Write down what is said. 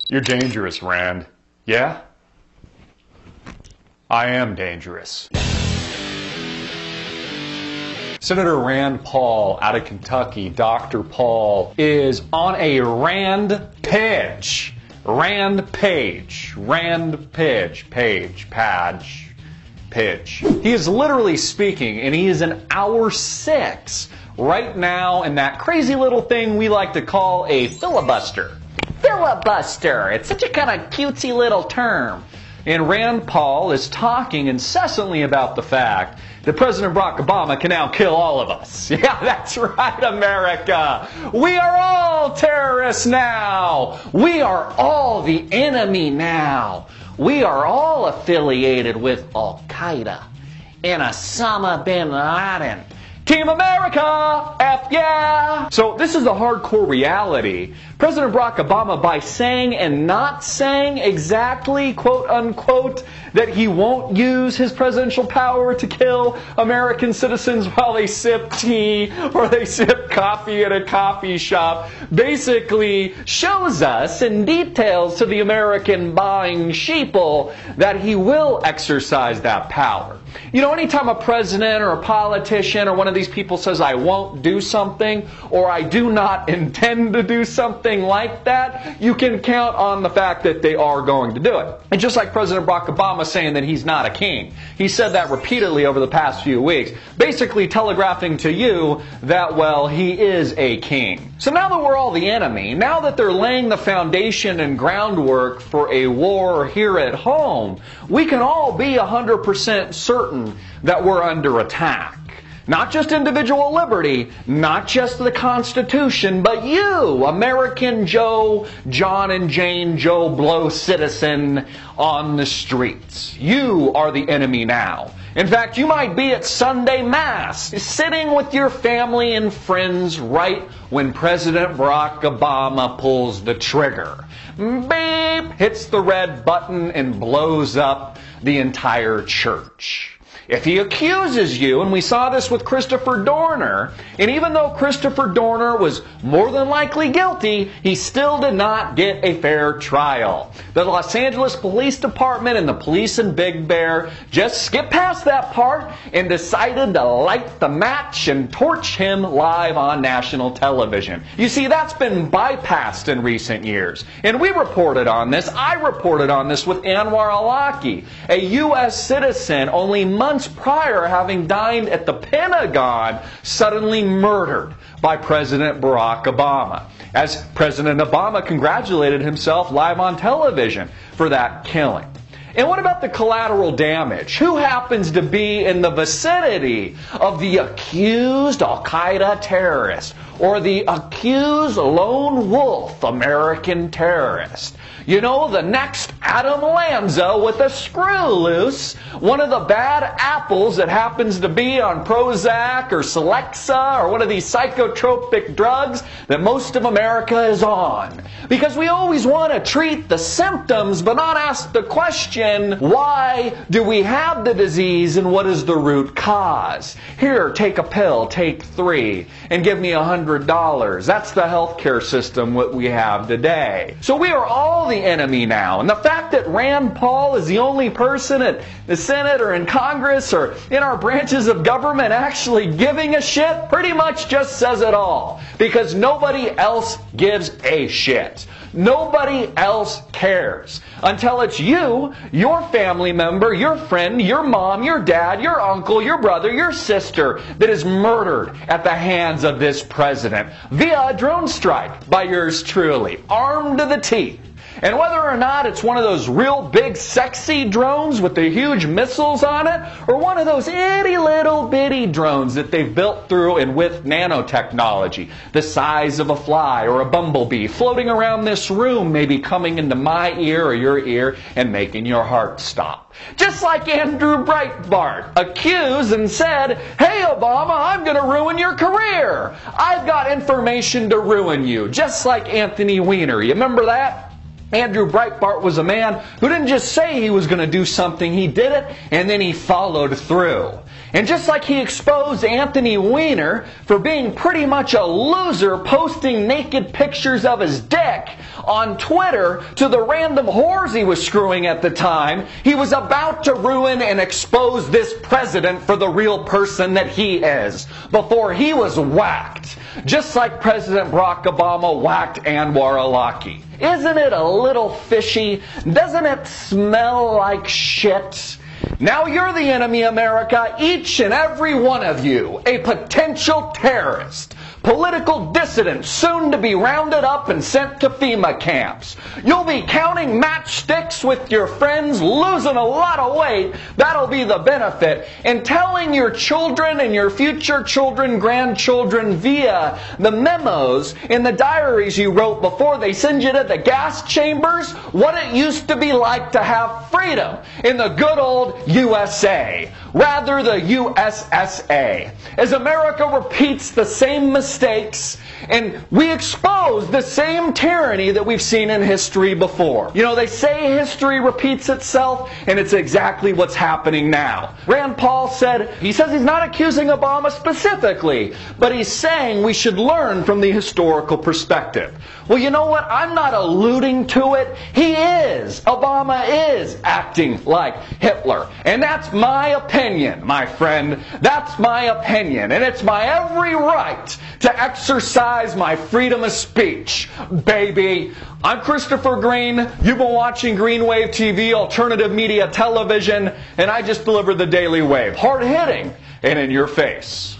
You're dangerous, Rand. Yeah? I am dangerous. Senator Rand Paul out of Kentucky, Dr. Paul, is on a Rand pitch. Rand page. Rand pitch. Page. Page. Pitch. He is literally speaking, and he is in hour 6 right now in that crazy little thing we like to call a filibuster. Filibuster. It's such a kind of cutesy little term. And Rand Paul is talking incessantly about the fact that President Barack Obama can now kill all of us. Yeah, that's right, America. We are all terrorists now. We are all the enemy now. We are all affiliated with Al-Qaeda and Osama bin Laden. Team America! F yeah! So this is the hardcore reality. President Barack Obama, by saying and not saying exactly, quote unquote, that he won't use his presidential power to kill American citizens while they sip tea or they sip coffee at a coffee shop, basically shows us in details to the American buying sheeple that he will exercise that power. You know, anytime a president or a politician or one of these people says, I won't do something, or I do not intend to do something like that, you can count on the fact that they are going to do it. And just like President Barack Obama saying that he's not a king. He said that repeatedly over the past few weeks, basically telegraphing to you that, well, he is a king. So now that we're all the enemy, now that they're laying the foundation and groundwork for a war here at home, we can all be 100% certain that we're under attack. Not just individual liberty, not just the Constitution, but you, American Joe, John and Jane Joe Blow citizen on the streets. You are the enemy now. In fact, you might be at Sunday Mass, sitting with your family and friends right when President Barack Obama pulls the trigger. Beep! Hits the red button and blows up the entire church. If he accuses you, and we saw this with Christopher Dorner, and even though Christopher Dorner was more than likely guilty, he still did not get a fair trial. The Los Angeles Police Department and the police in Big Bear just skipped past that part and decided to light the match and torch him live on national television. You see, that's been bypassed in recent years. And we reported on this. I reported on this with Anwar Awlaki, a U.S. citizen only months prior having dined at the Pentagon, suddenly murdered by President Barack Obama, as President Obama congratulated himself live on television for that killing. And what about the collateral damage? Who happens to be in the vicinity of the accused Al-Qaeda terrorist or the accused lone wolf American terrorist? You know, the next Adam Lanza with a screw loose, one of the bad apples that happens to be on Prozac or Celexa or one of these psychotropic drugs that most of America is on. Because we always want to treat the symptoms but not ask the question, why do we have the disease and what is the root cause? Here, take a pill, take 3, and give me $100. That's the healthcare system what we have today. So we are all the enemy now. And the fact that Rand Paul is the only person at the Senate or in Congress or in our branches of government actually giving a shit pretty much just says it all. Because nobody else gives a shit. Nobody else cares until it's you, your family member, your friend, your mom, your dad, your uncle, your brother, your sister that is murdered at the hands of this president via a drone strike by yours truly, armed to the teeth. And whether or not it's one of those real big sexy drones with the huge missiles on it, or one of those itty little bitty drones that they've built through and with nanotechnology, the size of a fly or a bumblebee, floating around this room, maybe coming into my ear or your ear and making your heart stop. Just like Andrew Breitbart accused and said, hey Obama, I'm going to ruin your career. I've got information to ruin you. Just like Anthony Weiner. You remember that? Andrew Breitbart was a man who didn't just say he was going to do something, he did it, and then he followed through. And just like he exposed Anthony Weiner for being pretty much a loser posting naked pictures of his dick on Twitter to the random whores he was screwing at the time, he was about to ruin and expose this president for the real person that he is before he was whacked. Just like President Barack Obama whacked Anwar al-Awlaki. Isn't it a little fishy? Doesn't it smell like shit? Now you're the enemy, America, each and every one of you, a potential terrorist, political dissident, soon to be rounded up and sent to FEMA camps. You'll be counting matchsticks with your friends, losing a lot of weight, that'll be the benefit, and telling your children and your future children, grandchildren via the memos in the diaries you wrote before they send you to the gas chambers what it used to be like to have freedom in the good old USA, rather the USSA. As America repeats the same mistakes and we expose the same tyranny that we've seen in history before. You know, they say history repeats itself, and it's exactly what's happening now. Rand Paul says he's not accusing Obama specifically, but he's saying we should learn from the historical perspective. Well, you know what? I'm not alluding to it. He is. Obama is acting like Hitler. And that's my opinion, my friend. That's my opinion. And it's my every right to exercise my freedom of speech, baby. I'm Christopher Green. You've been watching Green Wave TV, alternative media television, and I just delivered the Daily Wave. Hard-hitting and in your face.